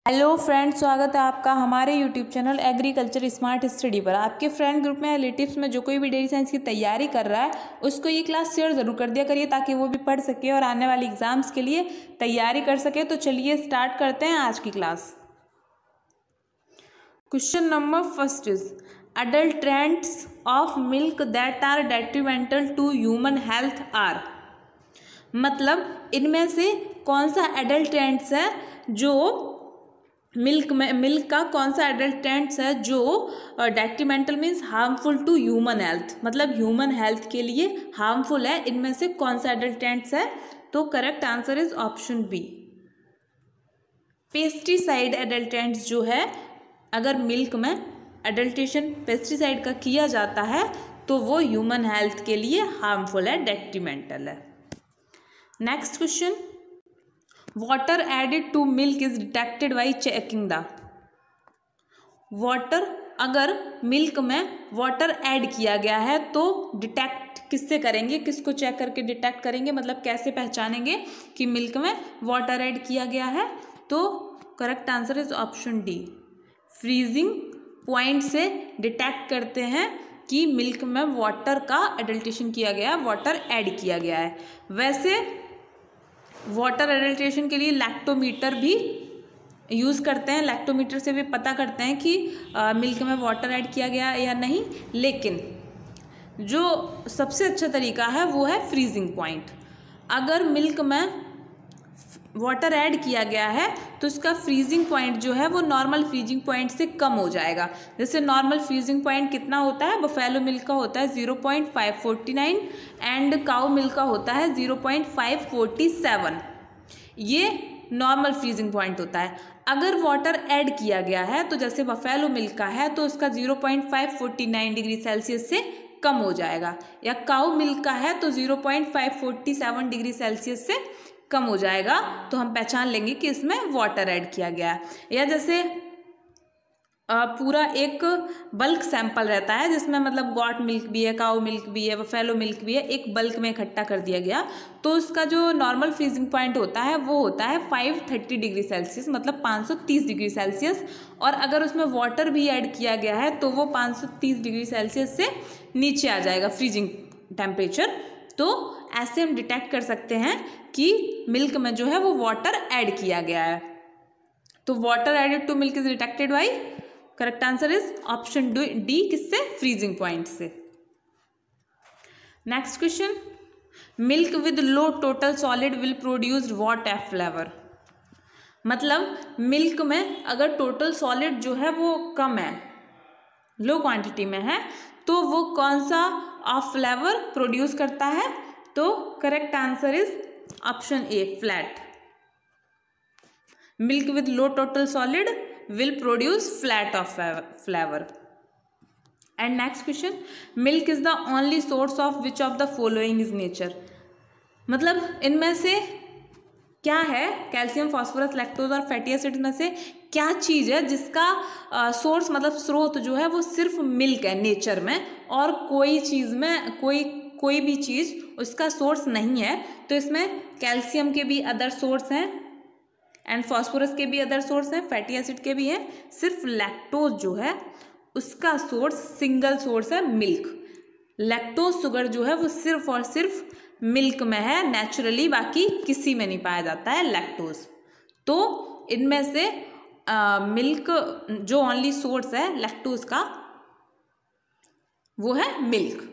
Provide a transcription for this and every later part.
Hello friends, स्वागत है आपका हमारे YouTube channel agriculture smart study पर। आपके फ्रेंड ग्रुप में रिलेटिव्स में जो कोई भी डेयरी साइंस की तैयारी कर रहा है उसको ये क्लास शेयर ज़रूर कर दिया करिए ताकि वो भी पढ़ सके और आने वाली एग्जाम्स के लिए तैयारी कर सके। तो चलिए स्टार्ट करते हैं आज की class. Question number first is adulterants of milk that are detrimental to human health are. मतलब इनमें से कौन सा एडल्ट्रेंट्स है जो मिल्क का कौन सा एडल्ट्रेंट्स है जो detrimental means harmful to human health, मतलब ह्यूमन हेल्थ के लिए हार्मफुल है। इनमें से कौन सा एडल्ट्रेंट्स है? तो correct answer is option B, pesticide adulterants जो है, अगर मिल्क में एडल्ट्रेशन पेस्टिसाइड का किया जाता है तो वो ह्यूमन हेल्थ के लिए हार्मफुल है, डेट्रीमेंटल है। Next question, water added to milk is detected by checking the. Water, अगर मिल्क में वाटर ऐड किया गया है तो डिटेक्ट किससे करेंगे, किसको चेक करके डिटेक्ट करेंगे, मतलब कैसे पहचानेंगे कि मिल्क में वाटर ऐड किया गया है? तो correct answer is option D, freezing point से डिटेक्ट करते हैं कि मिल्क में वाटर का एडल्ट्रेशन किया गया, वाटर ऐड किया गया है। वैसे वाटर एडल्ट्रेशन के लिए लैक्टोमीटर भी यूज़ करते हैं, लैक्टोमीटर से भी पता करते हैं कि मिल्क में वाटर ऐड किया गया या नहीं, लेकिन जो सबसे अच्छा तरीका है वो है फ्रीजिंग पॉइंट। अगर मिल्क में वाटर ऐड किया गया है तो उसका फ्रीजिंग पॉइंट जो है वो नॉर्मल फ्रीजिंग पॉइंट से कम हो जाएगा। जैसे नॉर्मल फ्रीजिंग पॉइंट कितना होता है? बफेलो मिल्क का होता है 0.549 एंड काऊ मिल्क का होता है 0.547। ये नॉर्मल फ्रीजिंग पॉइंट होता है। अगर वाटर ऐड किया गया है तो जैसे बफेलो मिल्क का है तो उसका 0.549 डिग्री सेल्सियस से कम हो जाएगा, या काऊ मिल्क का है तो 0.547 डिग्री सेल्सियस से कम हो जाएगा। तो हम पहचान लेंगे कि इसमें वाटर ऐड किया गया है। या जैसे पूरा एक बल्क सैंपल रहता है जिसमें मतलब गॉट मिल्क भी है, काऊ मिल्क भी है, बफेलो मिल्क भी है, एक बल्क में इकट्ठा कर दिया गया, तो उसका जो नॉर्मल फ्रीजिंग पॉइंट होता है वो होता है 530 डिग्री सेल्सियस, मतलब 530 डिग्री सेल्सियस। और अगर उसमें वाटर भी ऐड किया गया है तो वो 530 डिग्री सेल्सियस से नीचे आ जाएगा फ्रीजिंग टेम्परेचर। तो ऐसे हम डिटेक्ट कर सकते हैं कि मिल्क में जो है वो वाटर ऐड किया गया है। तो water added to milk is detected by, correct answer is option D, किससे? फ्रीजिंग पॉइंट से। Next question, milk with low total solid will produce what F flavour. मतलब मिल्क में अगर टोटल सॉलिड जो है वो कम है, लो क्वांटिटी में है, तो वो कौन सा ऑफ फ्लेवर प्रोड्यूस करता है? तो correct answer is option A, flat. Milk with low total solid will produce flat of flavor. And next question, milk is the only source of which of the following is nature। मतलब इनमें से क्या है? Calcium, phosphorus, lactose और fatty acid में से क्या चीज़ है जिसका सोर्स मतलब स्रोत जो है वो सिर्फ मिल्क है नेचर में, और कोई चीज़ में कोई भी चीज़ उसका सोर्स नहीं है? तो इसमें कैल्शियम के भी अदर सोर्स हैं एंड फास्फोरस के भी अदर सोर्स हैं, फैटी एसिड के भी हैं। सिर्फ लैक्टोज जो है उसका सोर्स, सिंगल सोर्स है मिल्क। लैक्टोज शुगर जो है वो सिर्फ और सिर्फ मिल्क में है नेचुरली, बाकी किसी में नहीं पाया जाता है लैक्टोज। तो इनमें से मिल्क जो ओनली सोर्स है लैक्टोज का वो है milk.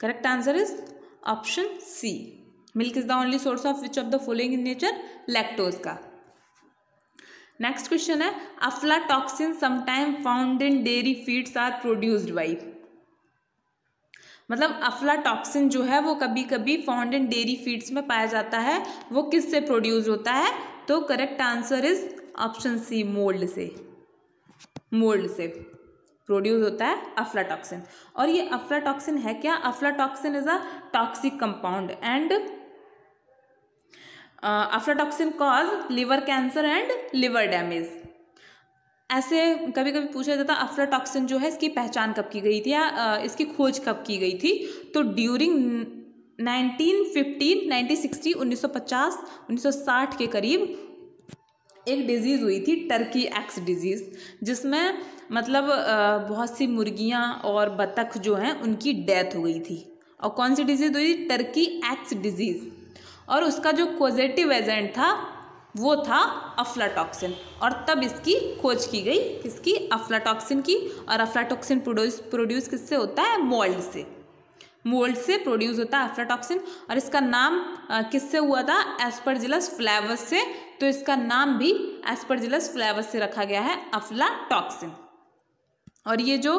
Correct answer is option C, milk is the only source of which of the following in nature? Lactose का। नेक्स्ट क्वेश्चन है, aflatoxin sometime found in dairy feeds are produced by. मतलब aflatoxin जो है वो कभी कभी found in dairy feeds में पाया जाता है, वो किससे प्रोड्यूस होता है? तो correct answer is option C, mould से। मोल्ड से प्रोड्यूस होता है अफ्लाटॉक्सिन। और ये अफ्लाटॉक्सिन है क्या? Aflatoxin is a toxic compound and aflatoxin cause liver cancer and liver damage. ऐसे कभी कभी पूछा जाता है अफ्लाटॉक्सिन जो है इसकी पहचान कब की गई थी या इसकी खोज कब की गई थी? तो ड्यूरिंग 1950, 1960, 1950, 1960 के करीब एक डिजीज़ हुई थी टर्की एक्स डिजीज़, जिसमें मतलब बहुत सी मुर्गियां और बतख जो हैं उनकी डेथ हो गई थी। और कौन सी डिजीज़ हुई थी? Turkey x disease. और उसका जो कॉजेटिव एजेंट था वो था अफ्लाटॉक्सिन, और तब इसकी खोज की गई, किसकी? अफ्लाटॉक्सिन की। और अफ्लाटॉक्सिन प्रोड्यूस किससे होता है? मोल्ड से। मोल्ड से प्रोड्यूस होता है अफ्लाटॉक्सिन। और इसका नाम किससे हुआ था? एस्परजिलस फ्लेवस से। तो इसका नाम भी एस्परजिलस फ्लेवस से रखा गया है, अफ्लाटॉक्सिन। और ये जो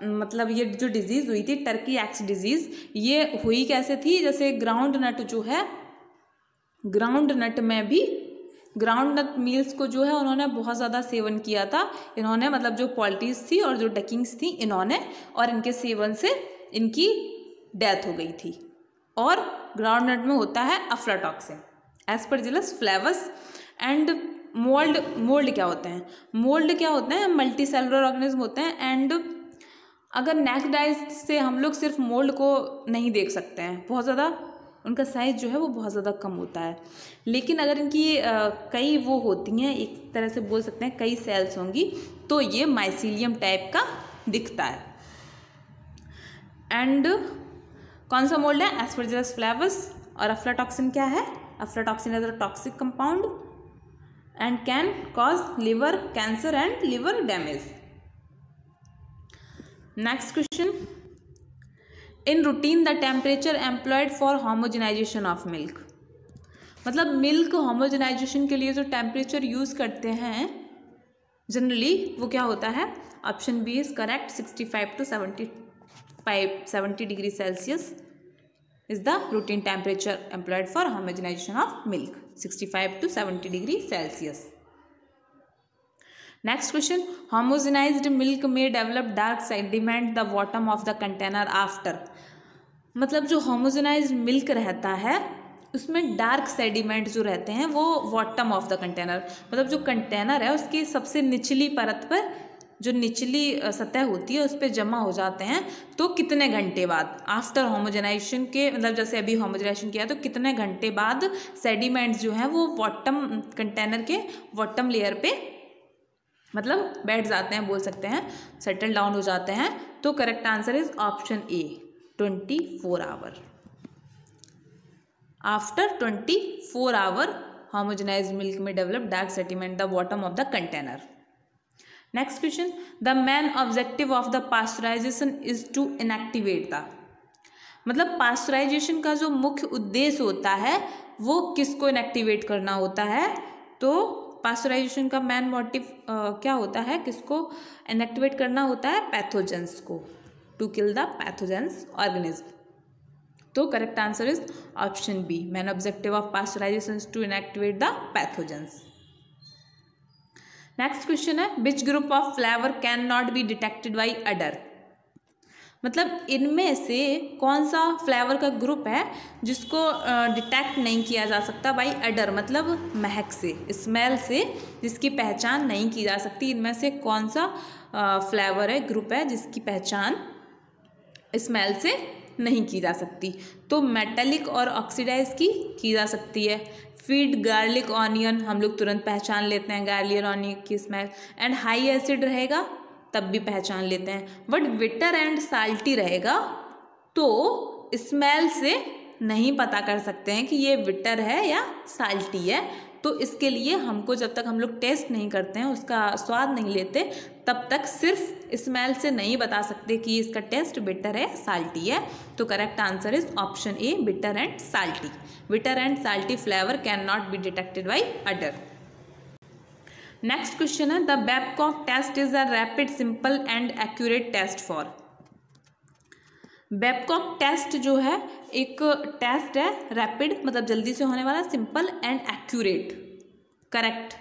मतलब ये जो डिजीज़ हुई थी टर्की एक्स डिजीज़, ये हुई कैसे थी? जैसे ग्राउंड नट जो है, ग्राउंड नट में भी ग्राउंड नट मील्स को जो है उन्होंने बहुत ज़्यादा सेवन किया था इन्होंने, मतलब जो पॉल्ट्रीज थी और जो डकिंग्स थी इन्होंने, और इनके सेवन से इनकी डेथ हो गई थी। और ग्राउंड नट में होता है अफ्लाटॉक्सिन, एस्परजिलस फ्लेवस। एंड मोल्ड क्या होते हैं? मोल्ड क्या होते हैं? मल्टी सेलुलर ऑर्गेनिज्म होते हैं। एंड अगर नेक्ड आइज से हम लोग सिर्फ मोल्ड को नहीं देख सकते हैं, बहुत ज़्यादा उनका साइज जो है वो बहुत ज़्यादा कम होता है, लेकिन अगर इनकी कई वो होती हैं, एक तरह से बोल सकते हैं कई सेल्स होंगी, तो ये माइसीलियम टाइप का दिखता है। एंड कौन सा मोल्ड है? Aspergillus flavus. और अफ्लाटॉक्सिन क्या है? Aflatoxin is a toxic compound and can cause liver cancer and liver damage. Next question, in routine the temperature employed for homogenization of milk. मतलब मिल्क होमोजेनाइजेशन के लिए जो टेम्परेचर यूज़ करते हैं generally वो क्या होता है? Option B is correct, 65 to 70 degree Celsius is the routine temperature employed for homogenization of milk, 65 to 70 degree Celsius. Next question, homogenized milk में develop dark sediment the bottom of the container after. मतलब जो homogenised milk रहता है उसमें dark sediment जो रहते हैं वो बॉटम ऑफ द कंटेनर, मतलब जो कंटेनर है उसकी सबसे निचली परत पर जो निचली सतह होती है उस पर जमा हो जाते हैं। तो कितने घंटे बाद? आफ्टर होमोजेनाइजेशन के, मतलब जैसे अभी होमोजेनाइजेशन किया तो कितने घंटे बाद सेडिमेंट्स जो हैं वो बॉटम कंटेनर के बॉटम लेयर पे मतलब बैठ जाते हैं, बोल सकते हैं सेटल डाउन हो जाते हैं। तो correct answer is option A, 24 hour. After 24 hour homogenized milk में develop dark sediment the bottom of the container. Next question, the main objective of the pasteurization is to inactivate the. मतलब pasteurization का जो मुख्य उद्देश्य होता है वो किसको इनएक्टिवेट करना होता है? तो पास्चराइजेशन का मेन मोटिव क्या होता है? किसको इनएक्टिवेट करना होता है? पैथोजेंस को, to kill the pathogens organism. तो correct answer is option B, main objective of pasteurization is to inactivate the pathogens. Next question है, which group of flavour can not be detected by udder. मतलब इनमें से कौन सा flavour का group है जिसको डिटेक्ट नहीं किया जा सकता बाई अडर, मतलब महक से, स्मेल से जिसकी पहचान नहीं की जा सकती। इनमें से कौन सा फ्लेवर है, ग्रुप है जिसकी पहचान स्मेल से नहीं की जा सकती? तो मेटालिक और ऑक्सीडाइज की जा सकती है। फीड गार्लिक ऑनियन हम लोग तुरंत पहचान लेते हैं गार्लिक ऑनियन की स्मेल। एंड हाई एसिड रहेगा तब भी पहचान लेते हैं। बट बिटर एंड साल्टी रहेगा तो स्मेल से नहीं पता कर सकते हैं कि ये बिटर है या साल्टी है। तो इसके लिए हमको जब तक हम लोग टेस्ट नहीं करते हैं, उसका स्वाद नहीं लेते, तब तक सिर्फ स्मेल से नहीं बता सकते कि इसका टेस्ट बिटर है साल्टी है। तो correct answer is option A, bitter and salty. Bitter and salty flavour can not be detected by udder. Next question है, the Babcock test is a rapid, simple and accurate test for. Babcock test जो है एक test है, rapid मतलब जल्दी से होने वाला, simple and accurate. Correct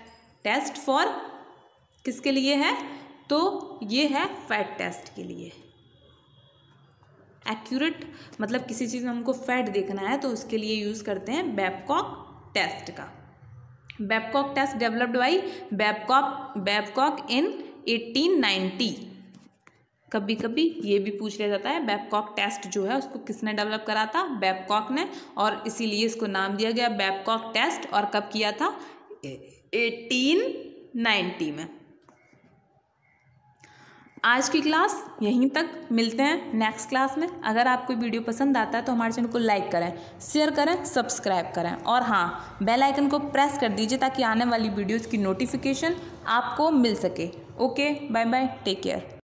test for किसके लिए है? तो ये है फैट टेस्ट के लिए। एक्यूरेट मतलब किसी चीज़ में हमको फैट देखना है तो उसके लिए यूज़ करते हैं बेबकॉक टेस्ट का। Babcock test developed by Babcock in 1890। कभी कभी ये भी पूछ लिया जाता है बेबकॉक टेस्ट जो है उसको किसने डेवलप करा था? बेबकॉक ने, और इसीलिए इसको नाम दिया गया बेबकॉक टेस्ट। और कब किया था? 1890 में। आज की क्लास यहीं तक, मिलते हैं नेक्स्ट क्लास में। अगर आपको वीडियो पसंद आता है तो हमारे चैनल को लाइक करें, शेयर करें, सब्सक्राइब करें और हाँ, बेल आइकन को प्रेस कर दीजिए ताकि आने वाली वीडियोज़ की नोटिफिकेशन आपको मिल सके। Okay, bye bye, take care.